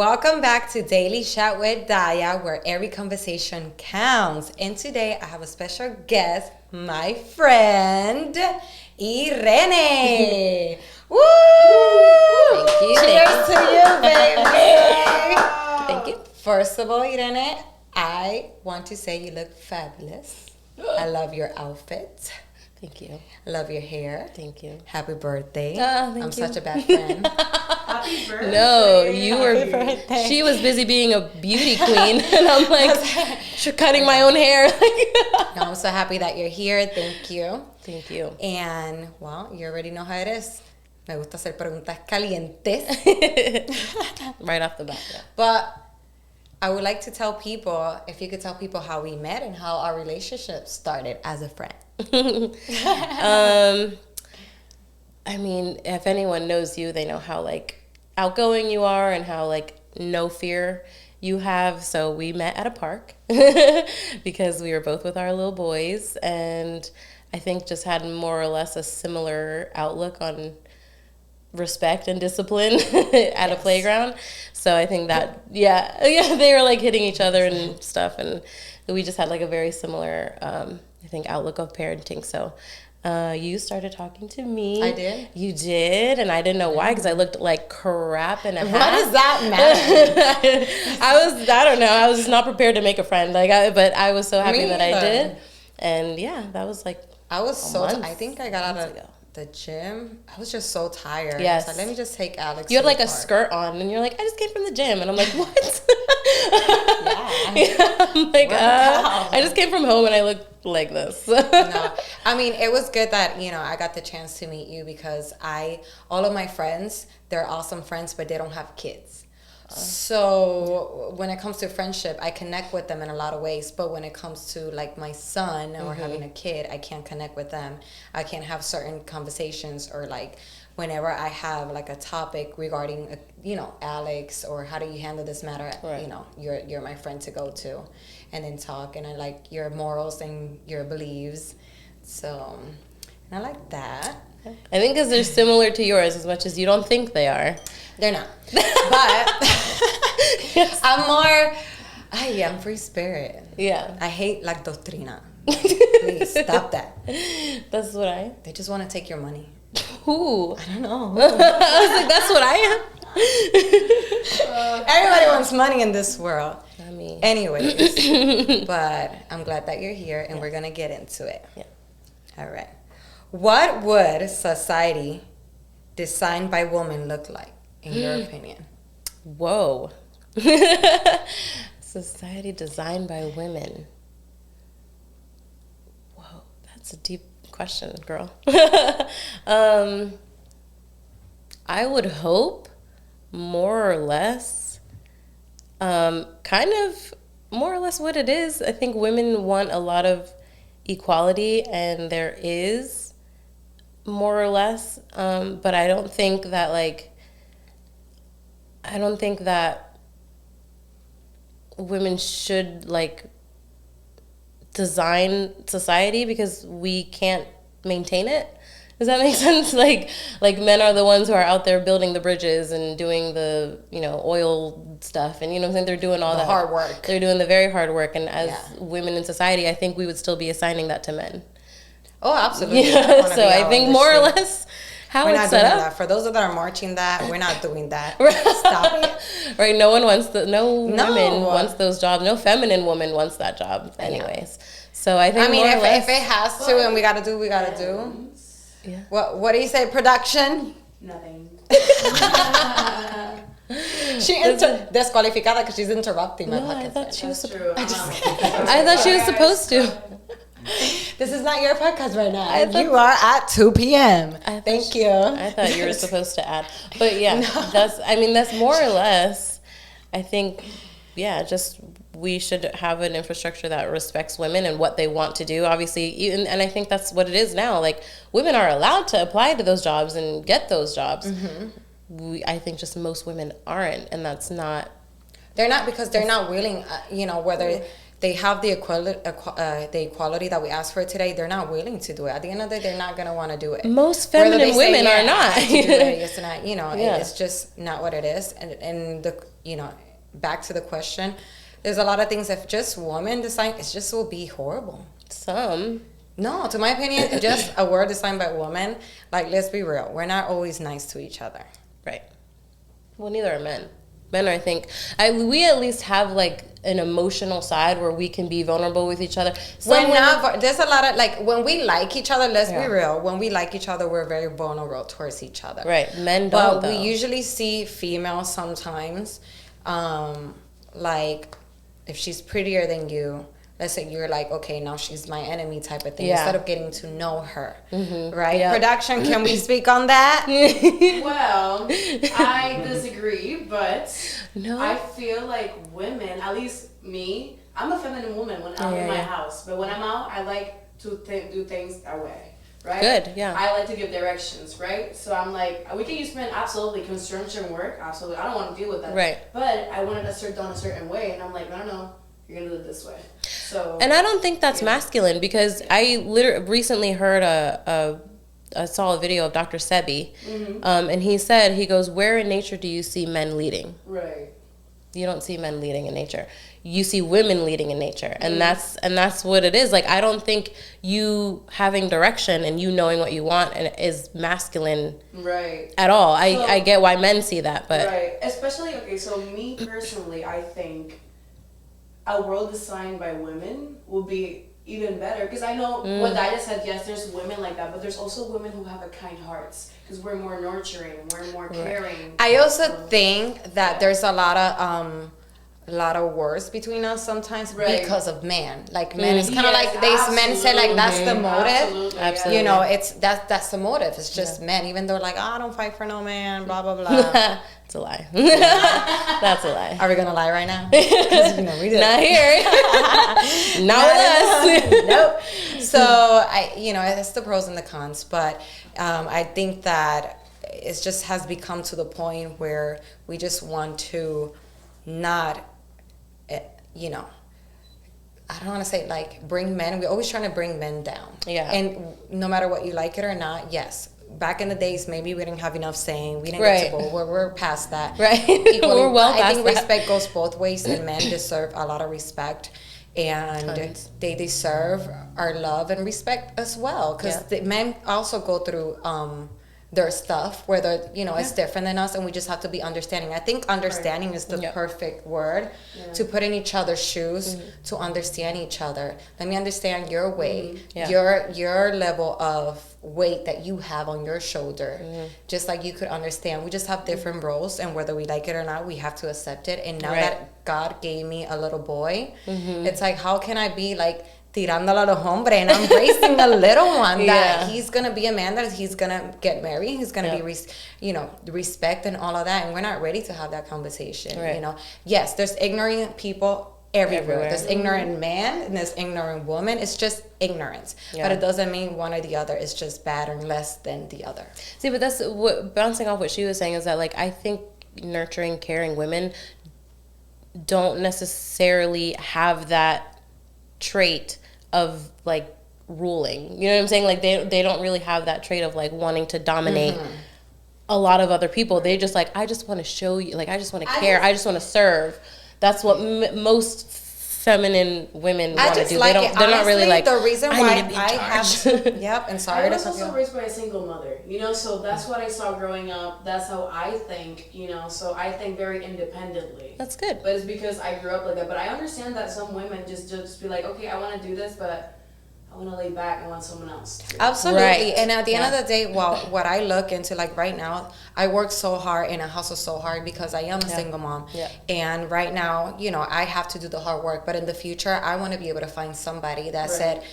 Welcome back to Daily Chat with Daya, where every conversation counts. And today I have a special guest, my friend, Irene. Woo! Thank you. Cheers to you, baby. Thank you. First of all, Irene, I want to say you look fabulous. I love your outfit. Thank you. I love your hair. Thank you. Happy birthday. Thank I'm you. such a bad friend. Happy birthday. No, you Happy were. birthday. She was busy being a beauty queen, and I'm like cutting my own hair. No, I'm so happy that you're here. Thank you. Thank you. And, well, you already know how it is. Me gusta hacer preguntas calientes. Right off the bat. Yeah. But I would like to tell people, if you could tell people how we met and how our relationship started as a friend. I mean, if anyone knows you, they know how like outgoing you are and how like no fear you have. So we met at a park because we were both with our little boys, and I think just had more or less a similar outlook on respect and discipline at a playground. So I think that yeah, they were like hitting each other and stuff, and we just had like a very similar I think outlook of parenting. So you started talking to me. I did? You did, and I didn't know why, because I looked like crap in a hat. What does that matter? I don't know, I was just not prepared to make a friend, but I was so happy Me that I either. did. And yeah, that was like I was so, months- I think I got out months of ago. the gym. I was just so tired. Yes. So let me just take Alex You had to like the a park. skirt on, and you're like, I just came from the gym, and I'm like, what? Yeah. I'm like, Workout. I just came from home and I look like this. No, I mean, it was good that, you know, I got the chance to meet you, because all of my friends, they're awesome friends, but they don't have kids. So when it comes to friendship, I connect with them in a lot of ways. But when it comes to like my son or having a kid, I can't connect with them. I can't have certain conversations, or like whenever I have like a topic regarding, you know, Alex, or how do you handle this matter, Right. you know, you're my friend to go to and then talk. And I like your morals and your beliefs. So, and I like that. I think because they're similar to yours as much as you don't think they are. They're not. But I'm free spirit. Yeah. I hate la doctrina. Please stop that. That's what I They just want to take your money. Who? I don't know. I was like, that's what I am. Everybody wants money in this world. I mean, Anyways, but I'm glad that you're here, and we're going to get into it. Yeah. All right. What would society designed by women look like, in your opinion? whoa. Society designed by women. Whoa, that's a deep question, girl. I would hope more or less, kind of more or less what it is. I think women want a lot of equality, and there is more or less, but I don't think that women should like design society, because we can't maintain it. Does that make sense? Like men are the ones who are out there building the bridges and doing the, you know, oil stuff, and you know what I'm saying, they're doing all The that hard work. They're doing the very hard work, and as Yeah. women in society, I think we would still be assigning that to men. Oh, absolutely. Yeah, so I think more or less how we're it's not set doing up. that. For those that are marching that, we're not doing that. Right. Stop it. Right, no woman wants those jobs. No feminine woman wants that job anyways. So I think I mean, more or if less, it has to, and we gotta do, we gotta do. yeah. What do you say, production? Nothing. She desqualificada because she's interrupting my No, I podcast. thought she was That's supposed true. I thought she was supposed to. This is not your podcast right now. I thought- You are at 2 p.m. I thought Thank she- you. I thought you were supposed to add. But yeah, that's more or less, I think, yeah, just we should have an infrastructure that respects women and what they want to do. Obviously, and I think that's what it is now. Like, women are allowed to apply to those jobs and get those jobs. I think just most women aren't, and that's not. They're not, because they're not willing, you know, whether they have the equality that we asked for today, they're not willing to do it. At the end of the day, they're not going to want to do it. Most Whether feminine they say, women yeah, are not. I have to do it, yes and I, you know, Yeah. it's just not what it is. And back to the question, there's a lot of things if just women design, it just will be horrible. Some. No, to my opinion, just a word designed by women, like, let's be real, we're not always nice to each other. Right. Well, neither are men. Men, I think, we at least have like an emotional side where we can be vulnerable with each other. There's a lot of, like, when we like each other, let's be real, when we like each other, we're very vulnerable towards each other. Right. Men don't, but we usually see females sometimes, like, if she's prettier than you, let's say you're like, okay, now she's my enemy type of thing, instead of getting to know her, right? Yep. Production, can we speak on that? Well, I disagree, but I feel like women, at least me, I'm a feminine woman when I'm in my house, but when I'm out, I like to do things that way, right? Good, yeah. I like to give directions, right? So I'm like, we can use men, absolutely, construction work, absolutely. I don't want to deal with that. Right. But I wanted to start done a certain way, and I'm like, no, you're going to do it this way. So, and I don't think that's masculine, because I recently heard I saw a video of Dr. Sebi, and he goes, where in nature do you see men leading? Right. You don't see men leading in nature. You see women leading in nature, and that's what it is. Like, I don't think you having direction and you knowing what you want is masculine, right, at all. I get why men see that, but right, especially so me personally, I think a world designed by women will be even better, because I know what Dinah said. Yes, there's women like that, but there's also women who have a kind hearts, because we're more nurturing, we're more caring. I also think that there's a lot of wars between us sometimes because of men. Like, men, it's kind of like men say, like, that's the motive. Absolutely. You know, it's that's the motive. It's just men, even though, like, I don't fight for no man, blah blah blah. It's a lie. That's a lie. Are we gonna lie right now? Because, we did. Not here. Not with us. Nope. So it's the pros and the cons, but I think that it just has become to the point where we just want to not, I don't want to say, like, bring men. We're always trying to bring men down. Yeah. And no matter what, you like it or not, yes. Back in the days, maybe we didn't have enough saying. We didn't get to go. We're past that. Right. We're well past that. I think respect goes both ways, and men deserve a lot of respect. And they deserve our love and respect as well. Because the men also go through their stuff where they're, it's different than us, and we just have to be understanding. I think understanding is the perfect word to put in each other's shoes, to understand each other. Let me understand your weight, your level of weight that you have on your shoulder, just like you could understand. We just have different roles, and whether we like it or not, we have to accept it. And now that God gave me a little boy, it's like, how can I be like tirándola a los hombres, and I'm raising a little one that he's gonna be a man, that he's gonna get married, he's gonna be respect and all of that, and we're not ready to have that conversation. Yes, there's ignorant people everywhere. There's ignorant man and there's ignorant woman. It's just ignorance, but it doesn't mean one or the other is just bad or less than the other. See, but that's what, bouncing off what she was saying, is that, like, I think nurturing, caring women don't necessarily have that trait of, like, ruling. You know what I'm saying? Like, they don't really have that trait of, like, wanting to dominate a lot of other people. They just, like, I just want to show you, like, I just want to care, I just want to serve. That's what most feminine women want to do. Like, they're not really like, the reason why I have and sorry, I was also raised by a single mother, so that's what I saw growing up. That's how I think, so I think very independently. That's good. But it's because I grew up like that. But I understand that some women just be like, okay, I want to do this, but I want to lay back and want someone else to. Absolutely. Right. And at the end of the day, what I look into, like, right now, I work so hard and I hustle so hard because I am a single mom. Yeah. And right now, I have to do the hard work. But in the future, I want to be able to find somebody that said,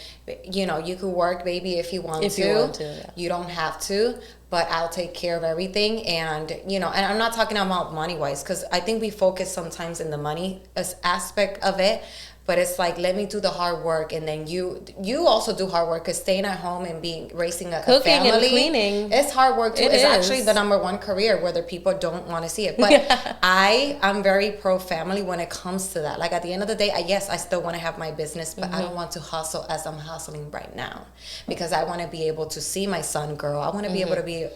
you could work, baby, if you want to. You don't have to, but I'll take care of everything. And, and I'm not talking about money-wise, because I think we focus sometimes in the money aspect of it. But it's like, let me do the hard work, and then you also do hard work, because staying at home and raising a family, cooking and cleaning, it's hard work too. It's actually the number one career, whether people don't want to see it. But I'm very pro family when it comes to that. Like, at the end of the day, I still want to have my business, but I don't want to hustle as I'm hustling right now, because I want to be able to see my son grow. I want to be able to be,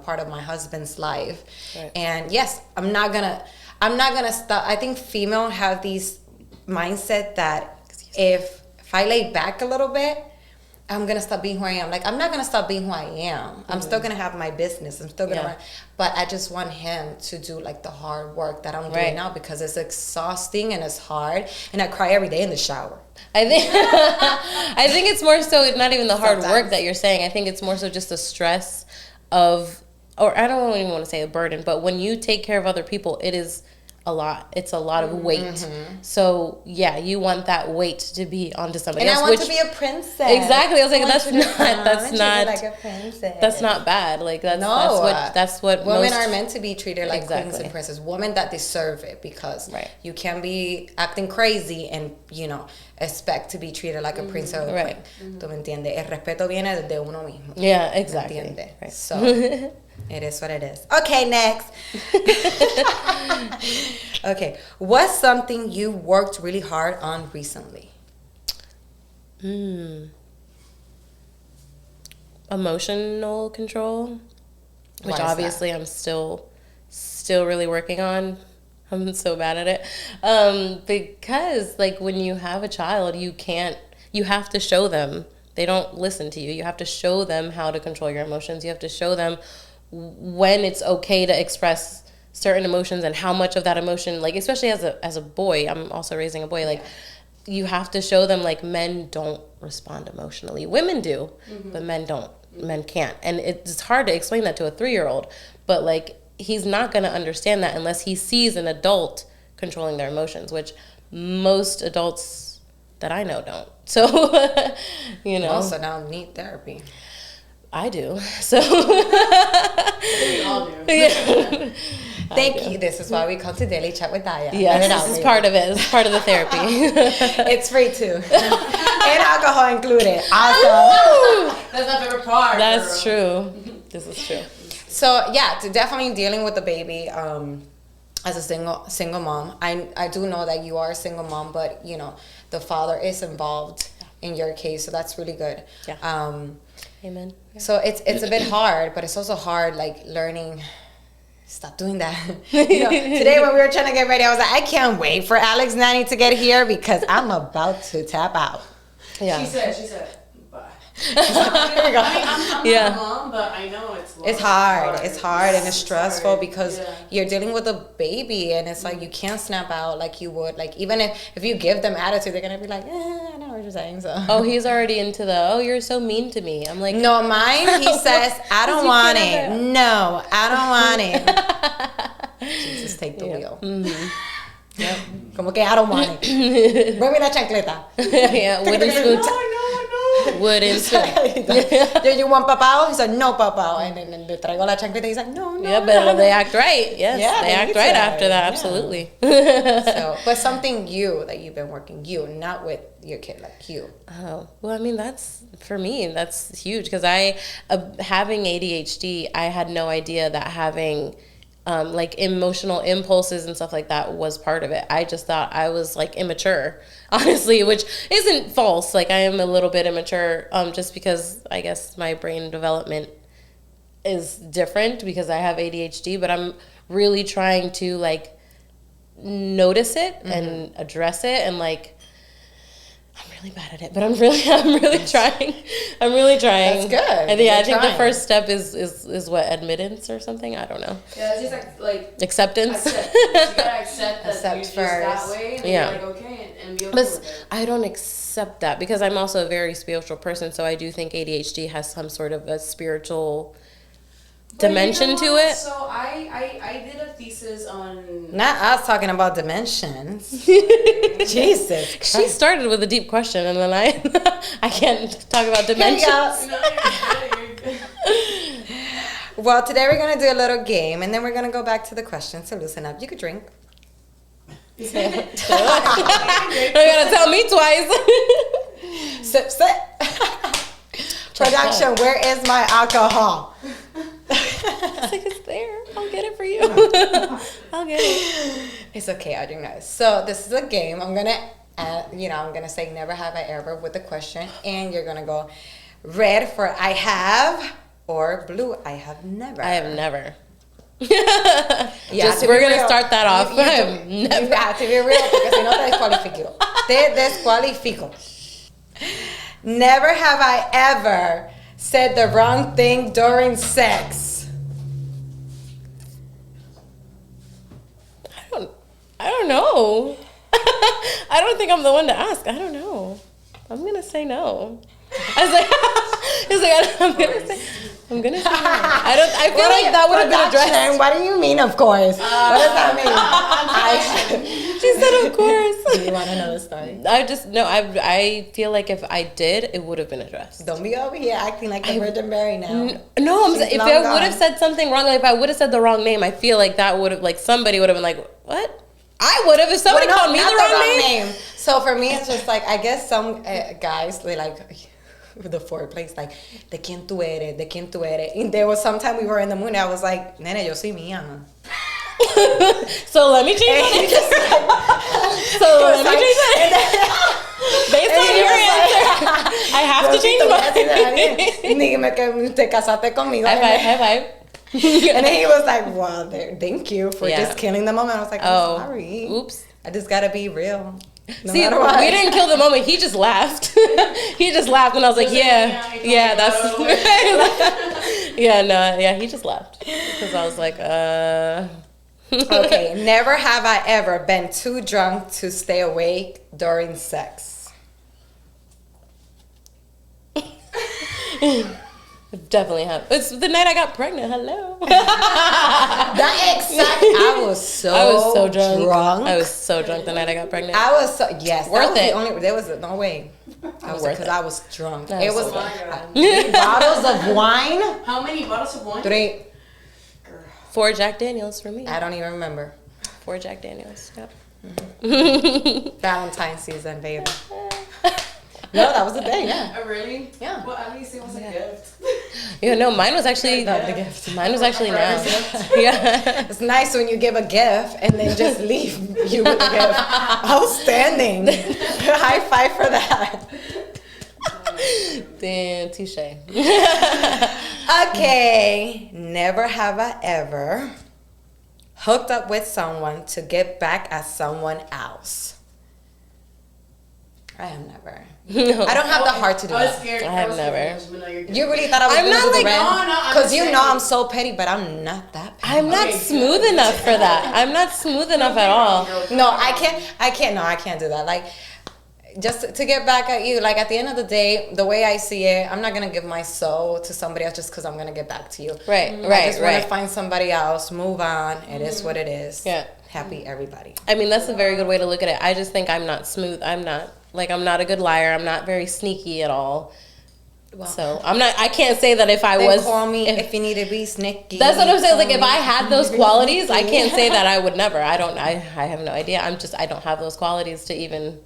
part of my husband's life. Right. And yes, I'm not gonna. I'm not gonna stop. I think female have these mindset that if I lay back a little bit, I'm gonna stop being who I am. Like, I'm not gonna stop being who I am. I'm still gonna have my business. I'm still gonna run. But I just want him to do like the hard work that I'm doing now, because it's exhausting and it's hard. And I cry every day in the shower. I think it's more so not even the hard work that you're saying. I think it's more so just the stress of, or I don't even want to say a burden, but when you take care of other people, it is a lot. It's a lot of weight. So yeah, you want that weight to be onto somebody else. And I want to be a princess. Exactly. I was like, that's not like a princess. That's not bad. Like that's what women are meant to be treated like queens and princesses. Women that deserve it, because you can be acting crazy and expect to be treated like a princess or a queen. ¿Tú me entiendes? El respeto viene de uno mismo. Yeah, exactly. Right. So it is what it is. Okay, next. Okay, what's something you worked really hard on recently? Emotional control, which obviously I'm still really working on. I'm so bad at it. Because like when you have a child, you have to show them. They don't listen to you. You have to show them how to control your emotions. You have to show them when it's okay to express certain emotions and how much of that emotion, like especially as a boy, I'm also raising a boy, like you have to show them like men don't respond emotionally. Women do, but men don't. Men can't. And it's hard to explain that to a 3-year-old, but like he's not going to understand that unless he sees an adult controlling their emotions, which most adults that I know don't. So, Also now need therapy. I do. So We all do. Yeah. Thank you. This is why we come to Daily Chat with Daya. Yes, this is part of it. It's part of the therapy. It's free too. And alcohol included. Awesome. That's my favorite part. That's true. This is true. So yeah, definitely dealing with the baby as a single mom. I do know that you are a single mom, but the father is involved in your case, so that's really good. Yeah. Amen. Yeah. So it's a bit hard, but it's also hard like learning. Stop doing that. Today when we were trying to get ready, I was like, I can't wait for Alex Nanny to get here because I'm about to tap out. Yeah. She said, bye. Here we go. I'm not a mom, but I know it's long. It's hard. It's hard and it's stressful because you're dealing with a baby and it's like you can't snap out like you would. Like even if you give them attitude, they're gonna be like, I know what you're saying. So he's already into you're so mean to me. I'm like, no, mine. He says, I don't want it. No, I don't want it. Jesus, take the wheel. Mm-hmm. Yep. Como que I don't want it. Bring me la chancleta. Yeah, wooden spoon. Wooden spoon. Do you want papao? He said, no papao. And then le traigo la chancleta. He's like, no. Yeah, but they act right. Yes, they act right after that. Absolutely. So, but something that you've been working, not with your kid, like you. Oh, well, I mean, for me, that's huge because having ADHD, I had no idea that having like emotional impulses and stuff like that was part of it. I just thought I was like immature, honestly, which isn't false. Like I am a little bit immature, just because I guess my brain development is different because I have ADHD, but I'm really trying to like notice it and address it and like, I'm really bad at it, but I'm really trying. I'm really trying. That's good. I think the first step is what, admittance or something? I don't know. Yeah, it's just like acceptance. You gotta accept that you're first. Just that way, and you're like okay, and be okay with it. I don't accept that because I'm also a very spiritual person, so I do think ADHD has some sort of a spiritual dimension to it. So I did a thesis on. Not us talking about dimensions. Jesus Christ. She started with a deep question, and then I can't talk about dimensions. No, you're good. Well, today we're gonna do a little game, and then we're gonna go back to the questions. So loosen up. You could drink. You're gonna tell me twice. Sip, sip. Production, where is my alcohol? It's like it's there. I'll get it for you. I'll get it. It's okay, I do know. So this is a game. I'm gonna, I'm gonna say never have I ever with the question, and you're gonna go red for I have, or blue I have never. I have never. We're going to start that off. You have to be real, porque si no te descualifico. Te descualifico. Never have I ever said the wrong thing during sex. I don't know. I don't think I'm the one to ask. I don't know. I'm going to say no. I was like, I'm gonna say no. I feel like that would have been addressed. What do you mean, of course? What does that mean? She said, of course. Do you want to know the story? I feel like if I did, it would have been addressed. Don't be over here acting like the Virgin Mary now. No, if I would have said something wrong, like if I would have said the wrong name, I feel like that would have, like, somebody would have been like, what? I would have if somebody called me the wrong name. So for me, it's just like, I guess some guys, they like the foreplay, like, de quién tú eres, de quién tú eres. And there was sometime we were in the mood, I was like, nene, yo soy mía. So let me change my name. Based on your answer, I have to change my name. Dígame que te casaste conmigo. High five. And then he was like, well, thank you for just killing the moment. I was like, I'm sorry. Oops. I just gotta be real. See, we didn't kill the moment. He just laughed. He just laughed, and I was like, yeah, that's... he just laughed. Because I was like, Okay, never have I ever been too drunk to stay awake during sex. Definitely have. It's the night I got pregnant. Hello. I was so drunk. I was so drunk the night I got pregnant. I was so worth it. There was no way. Because I was drunk. It was 3 bottles of wine. How many bottles of wine? 3. 4 Jack Daniels for me. I don't even remember. 4 Jack Daniels. Yep. Mm-hmm. Valentine's season, baby. No, that was the day, yeah. Oh, really? Yeah. Well, at least it was a gift. Yeah, no, mine was actually the gift. Mine was actually now. Yeah. It's nice when you give a gift and then just leave you with a gift. Outstanding. High five for that. Damn, touche. Okay. Never have I ever hooked up with someone to get back at someone else. I have never. No. I don't have the heart to do I was that. scared. I have never. You really thought I was I'm gonna not do the like- red? No, Because you know I'm so petty, but I'm not that petty. I'm not smooth enough for that. I'm not smooth enough at all. No, I can't do that. Like, just to get back at you, like, at the end of the day, the way I see it, I'm not gonna give my soul to somebody else just because I'm gonna get back to you. Right, I just want to find somebody else, move on. It is what it is. Yeah. Happy everybody. I mean, that's a very good way to look at it. I just think I'm not smooth. I'm not a good liar. I'm not very sneaky at all. Well, So I can't say that if I then was. call me if you need to be sneaky. That's what I'm saying. Like, if I had those qualities, I can't say that I would never. I have no idea. I don't have those qualities to even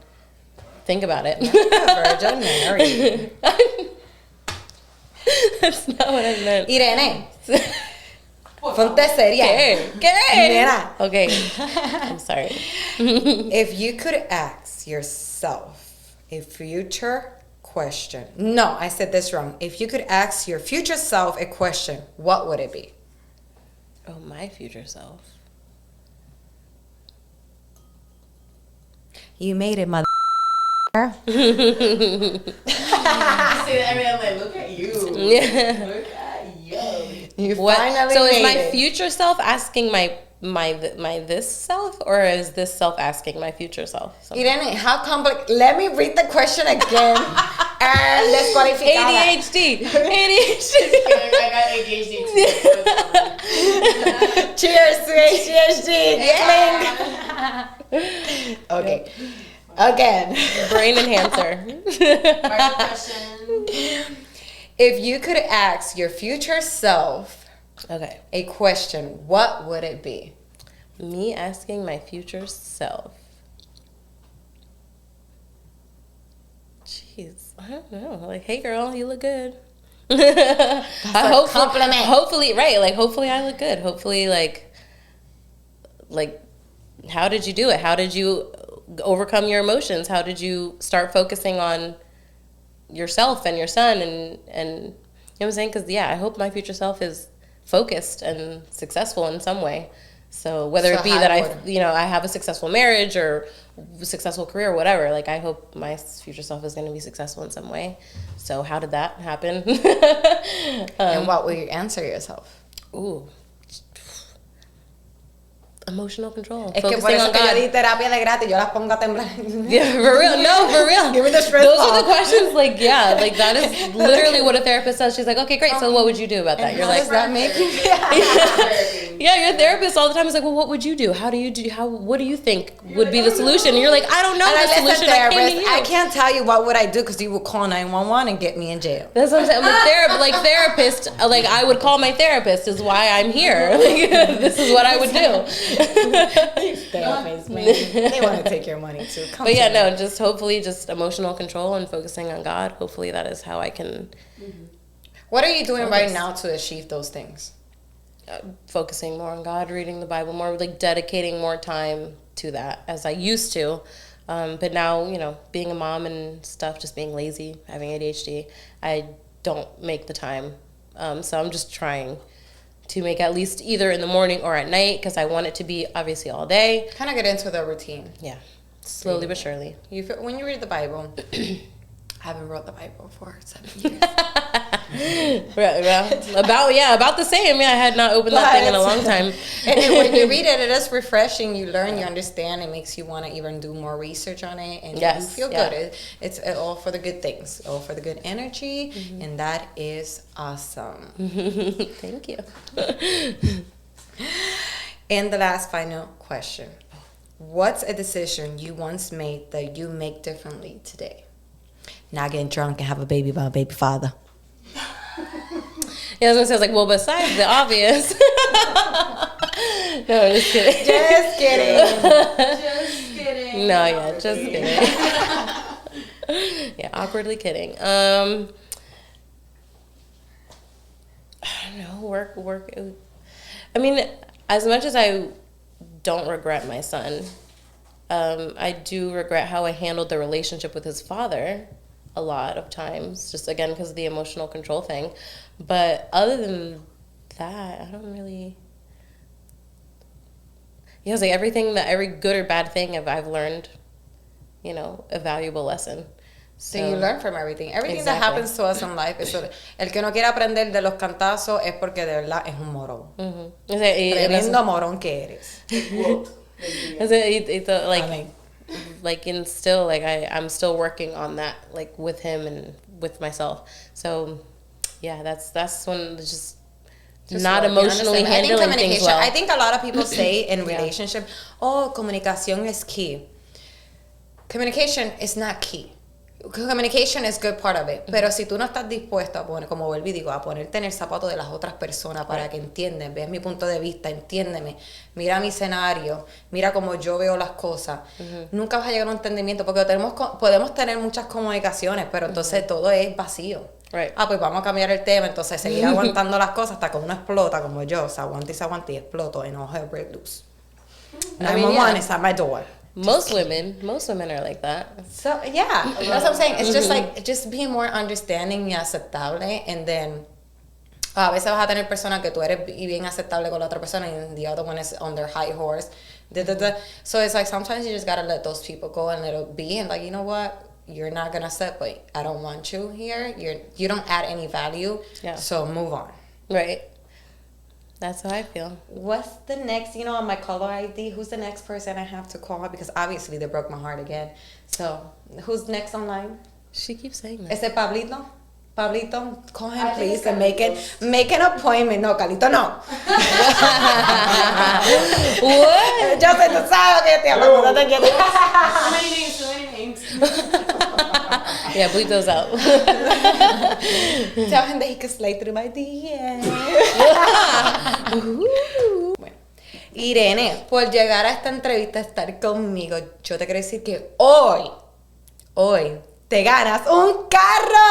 think about it. Virgin Mary. That's not what I meant. Irene. Ponte seria. ¿Qué? Mira. Okay. I'm sorry. If you could ask yourself a future question. No, I said this wrong. If you could ask your future self a question, what would it be? Oh, my future self. You made it, mother. I say that every day. I'm like, look at you. Yeah. Look at you. You What? finally So made is my it. future self asking my this self, or is this self asking my future self? Something? Irene, how complex? Let me read the question again. Descualificada. ADHD. I got ADHD too. Cheers to ADHD. Okay. Again. Brain enhancer. First question. If you could ask your future self Okay. a question, what would it be? Me asking my future self. Jeez, I don't know. Like, hey, girl, you look good. a compliment. Hopefully, right? Like, hopefully, I look good. Hopefully, like, how did you do it? How did you overcome your emotions? How did you start focusing on yourself and your son? And you know what I'm saying? Because I hope my future self is focused and successful in some way. So whether So it be that I have a successful marriage or successful career or whatever, like I hope my future self is going to be successful in some way. So how did that happen? And what will you answer yourself? Ooh. Emotional control. Es que por eso que yo di terapia de gratis, yo las pongo a temblar. Yeah, for real. No, for real. Give me the stress Those ball. are the questions, like, yeah, like that is literally what a therapist says. She's like, okay, great. So what would you do about that? You're like, does that make you feel? yeah, your therapist all the time is like, well, what would you do? What do you think would be the solution? And you're like, I don't know the solution. I came to you. I can't tell you what would I do because you would call 911 and get me in jail. That's what I'm saying. Like therapist, like I would call my therapist is why I'm here. Like this is what I would do. Therapists, man. They want to take your money too. But yeah, no, just hopefully just emotional control and focusing on God. Hopefully that is how I can. What are you doing right now to achieve those things? Focusing more on God, reading the Bible more, like dedicating more time to that as I used to. But now, being a mom and stuff, just being lazy, having ADHD, I don't make the time. So I'm just trying to make at least either in the morning or at night because I want it to be obviously all day. Kind of get into the routine. Yeah, slowly but surely. When you read the Bible, I haven't read the Bible for 7 years. About the same. Yeah, I had not opened that thing in a long time. And when you read it, it is refreshing. You learn, you understand. It makes you want to even do more research on it, and you feel good. It's all for the good things, all for the good energy, and that is awesome. Thank you. And the last final question: what's a decision you once made that you make differently today? Not getting drunk and have a baby by a baby father. Yeah, I was gonna say, I was like, well, besides the obvious. No, just kidding. Just kidding. Just kidding. No, yeah, just kidding. Yeah, awkwardly kidding. I don't know, work. I mean, as much as I don't regret my son, I do regret how I handled the relationship with his father a lot of times, just again because of the emotional control thing. But other than that, I don't really. Yeah, it's like every good or bad thing I've learned, a valuable lesson. So you learn from everything. Everything that happens to us in life is el que no quiere aprender de los cantazos es porque de verdad es un morón. Tremendo morón que eres. Like instill, like I'm still working on that, like with him and with myself. So yeah, that's when just not emotionally handling things well. I think a lot of people say in relationship, comunicación es key. Communication is not key. Communication is good part of it, pero si tú no estás dispuesto a poner, como vuelvo y digo, a ponerte en el zapato de las otras personas para que entiendan, veas mi punto de vista, entiéndeme, mira mi escenario, mira cómo yo veo las cosas, nunca vas a llegar a un entendimiento, porque podemos tener muchas comunicaciones, pero entonces todo es vacío. Right. Pues vamos a cambiar el tema, entonces seguir aguantando las cosas hasta que uno explota, como yo, se aguanta y exploto, and all hell break loose. 911 is at my door. Most women are like that. So yeah, that's what I'm saying. It's just like just being more understanding y aceptable, and then a veces vas a tener personas que tú eres bien aceptable con la otra persona, and the other one is on their high horse. So it's like sometimes you just gotta let those people go and let it be, and like, you know what, you're not gonna accept, but I don't want you here. You don't add any value. Yeah. So move on. Right. That's how I feel. What's the next, on my caller ID, who's the next person I have to call? Because obviously they broke my heart again. So, who's next online? She keeps saying that. Is it Pablito? Pablito, call him please and make an appointment. No, Calito, no. What? Yo sé, tú sabes que te hablo, no te quiero. Too many names. Yeah, bleep those out. Tell him that he can slide through my DM. Bueno, Irene, por llegar a esta entrevista, estar conmigo, yo te quiero decir que hoy te ganas un carro.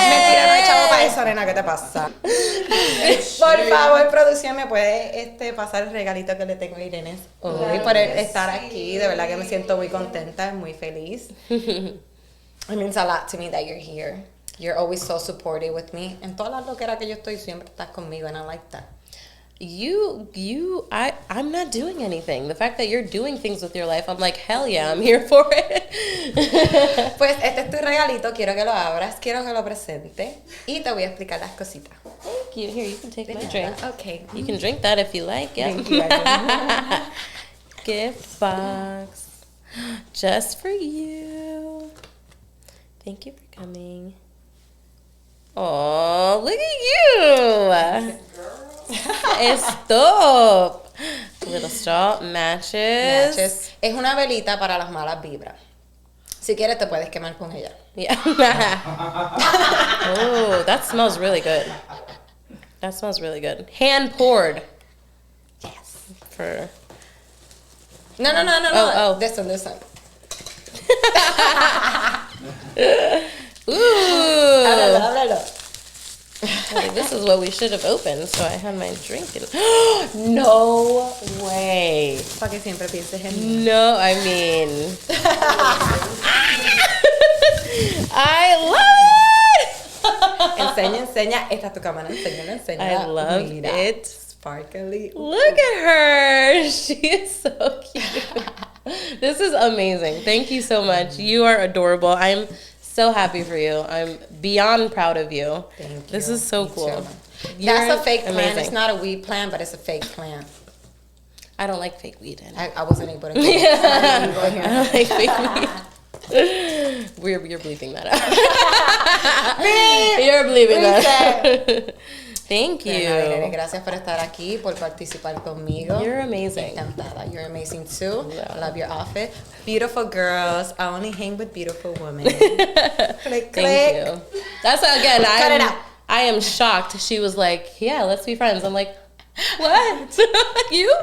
Mentira, no hay chavo para eso, nena, ¿qué te pasa? Por favor, producción, ¿me puede pasar el regalito que le tengo a Irene hoy? Claro, por estar aquí? De verdad que me siento muy contenta, muy feliz. It means a lot to me that you're here. You're always so supportive with me. En todas las loqueras que yo estoy, siempre estás conmigo, and I like that. I'm not doing anything. The fact that you're doing things with your life, I'm like, hell yeah, I'm here for it. Pues este es tu regalito, quiero que lo abras, quiero que lo presente y te voy a explicar las cositas. Thank you. Here, you can take my drink. Okay. You can drink that if you like. Yeah. Thank you. Gift box. Just for you. Thank you for coming. Oh, look at you. Stop. Little straw. Matches. Es una velita para las malas vibras. Si quieres te puedes quemar con ella. Yeah. Oh, that smells really good. That smells really good. Hand poured. Yes. For. No. Oh. This one. Ooh. Háblalo. Like, this is what we should have opened, so I had my drink. No way. Para que siempre pienses en mí. No, I mean. I love it. Enseña. Esta es tu cámara. Enseña. I love Mira. it. Sparkly. Look at her. She is so cute. This is amazing. Thank you so much. You are adorable. I'm so happy for you. I'm beyond proud of you. Thank you. This is so Me cool. too. You're That's a fake plan. amazing. It's not a weed plan, but it's a fake plan. I don't like fake weed. I wasn't able to. I don't like fake weed. You're bleeping that out. You're bleeping that. Thank you. Gracias por estar aquí, por participar conmigo. You're amazing. Encantada. You're amazing too. Yeah. I love your outfit. Beautiful girls. I only hang with beautiful women. Click, click. Thank you. That's again. Cut it out. I am shocked. She was like, "Yeah, let's be friends." I'm like, "What? You?"